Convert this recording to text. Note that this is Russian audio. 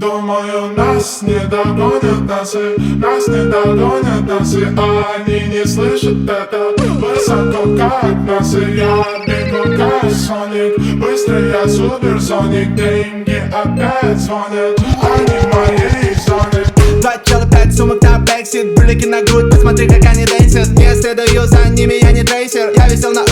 Думаю, нас не догонят носы, нас не догонят носы, а они не слышат это. Высоко как носы, я бегу как Соник, быстро я суперсоник, деньги опять звонят, они в моей зоне. 2 чела, 5 сумок на бэксит, брюлики на грудь, посмотри, как они дэнсят. Не следую за ними, я не трейсер. Я висел на